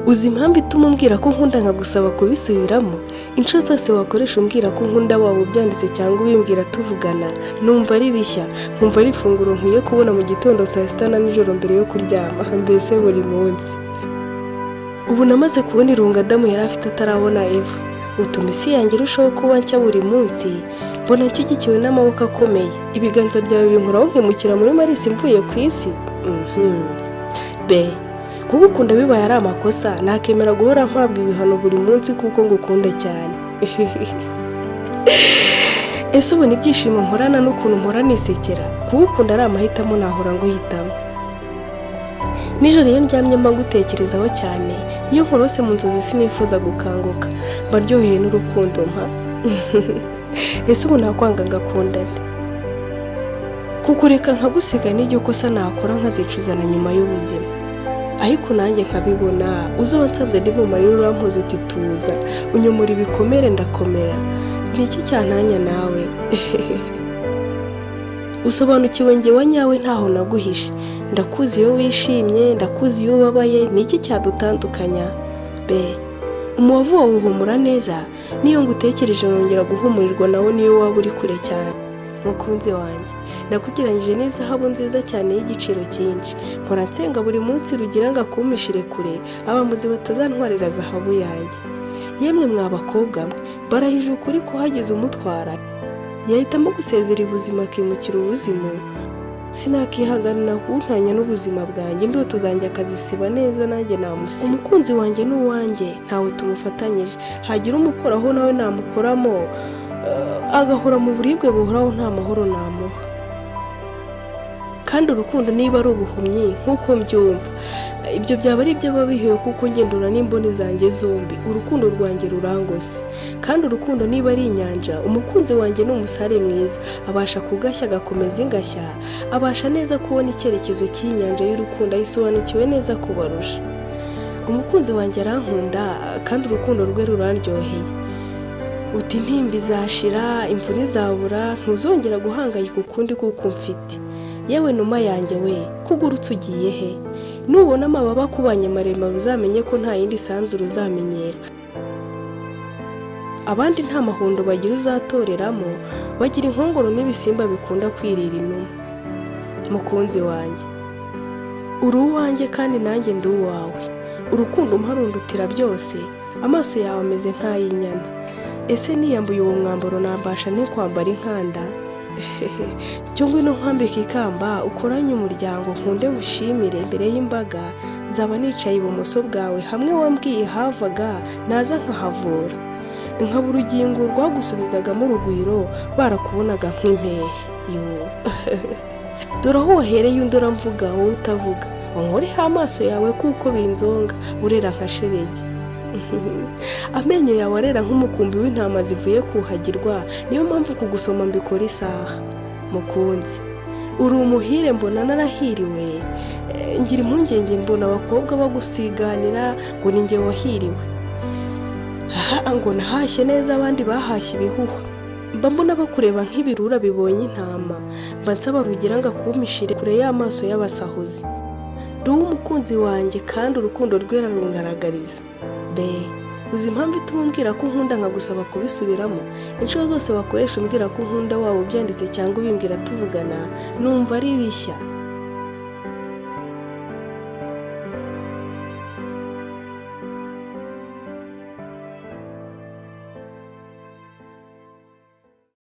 Uzi impamvu ituma umbwira ko nkunda nkagusaba kubisubiramo? Inshuro zose wakoresha umbwira ko nkunda waba ubyanditse cyangwa ubimbwira tuvugana, numva ari bishya, nkumva ari ifunguro nkwiye kubona mu gitondo, saa sita na nijoro mbere yo kuryama, mbese buri munsi. Ubu namaze kubona irunga Adamu yari afite atarabona Eva, utuma isi yanjye irushaho kuba nshya buri munsi, mbona nshyigikiwe n'amaboko akomeye, ibiganza byawe binkoraho nkimukira muri Marisi mvuye ku isi. Kugukunda bibaye ari amakosa, nakemera guhora mpabwa ibihano buri munsi kuko ngukunda cyane. Ese ubona ibyishimo mporana n'ukuntu mpora nisekera? Kugukunda ari amahitamo nahora nguhitamo. Nijoro iyo ndyamye mba ngutekerezaho cyane, iyo nkorose mu nzozi sinifuza gukanguka, mba ryoheye n'urukundo mpa. Ese ubu nakwanga ngakunda nde? Kukureka nkagusiga n'iryo kosa nakora nkazicuza na nyuma y'ubuzima. Ariko nanjye nkabibona, uzonsanze ndi mu marira urampoza uti tuza, unyomora ibikomere ndakomera. Ni iki cyantanya nawe? Usobanukiwe njye wa nyawe ntaho naguhishe, ndakuzi iyo wishimye, ndakuzi iyo ubabaye, ni iki cyadutandukanya? Umubavu wawe uhumura neza, niyo ngutekereje nongera guhumurirwa nawe niyo waba uri kure cyane. Mukunzi wanjye, nakugiranyije n'izahabu nziza cyane y'igiciro cyinshi, mpora nsenga buri munsi rugira ngo akumishire kure, abamuzi batazantwarira zahabu yanjye. Yemwe mwa bakobwa mwe, barahije ukuri ko hagize umutwara yahitamo gusezera ubuzima akimukira ubuzima. Sinakihanganira kuntanya n'ubuzima bwanjye, indoto zanjye akazisiba neza nanjye namusiba. Umukunzi wanjye ni uwanjye, ntawe tumufatanyije, hagira umukoraho nawe namukoramo, agahora mu buribwe buhoraho nta mahoro namuha. Kandi urukundo niba ari ubuhumyi nk'uko mbyumva, ibyo byaba ari ibyo babihewe kuko ngendura n'imboni zanjye zombi, urukundo rwanjye rurangose. Kandi urukundo niba ari inyanja, umukunzi wanjye ni umusare mwiza, abasha kugashya agakomeza ingashya, abasha neza kubona icyerekezo cy'inyanja y'urukundo, ayisobanukiwe neza kubarusha. Umukunzi wanjye arankunda kandi urukundo rwe ruraryoheye. Uti intimba izashira, imvura izabura, ntuzongera guhangayika ukundi kuko mfite. Yewe numa yanjye we, kugurutse ugiye he? Nubona amababa akubanye maremare uzamenye ko nta yindi sanzura uzamenyera. Abandi nta mahundo bagira uzatoreramo, bagira inkongoro n'ibisimba bikunda kwirira inuma. Mukunzi wanjye, uri uwanjye kandi nanjye ndi uwawe. Urukundo umparundutira byose, amaso yawe ameze nk'ay'inyana. Ese niyambuye uwo mwambaro nambasha ni kwambara inkanda? Cyo ngwino nkwambika ikamba, ukoranye umuryango nkunde ngushimire imbere y'imbaga, nzaba nicaye ibumoso bwawe, hamwe wambwiye havaga naza nkahavura. Nkaba urugingo rwagusubizagamo urugwiro, barakubonaga nk'impehe. Dore aho wahereye undi uramvuga wowe utavuga, wankoreho amaso yawe kuko binzonga, urera nka sheregi. Amenyo yawe arera nk'umukumbi w'intama zivuye kuhagirwa, niyo mpamvu kugusoma mbikora isaha. Mukunzi, uri umuhire mbona narahiriwe, ngira impungenge mbona abakobwa bagusiganira ngo ni njye wahiriwe. Ngo nahashye neza abandi bahashye ibihuha, mba mbona bakureba nk'ibirura bibonye intama, mba nsaba rugira ngo akumishire kure y'amaso y'abasahuzi. Ndi umukunzi wanjye kandi urukundo rwera rungaragariza. Uzi impamvu ituma umbwira ko nkunda nkagusaba kubisubiramo? Inshuro zose wakoresha umbwira ko nkunda waba ubyanditse cyangwa ubimbwira tuvugana, numva ari bishya,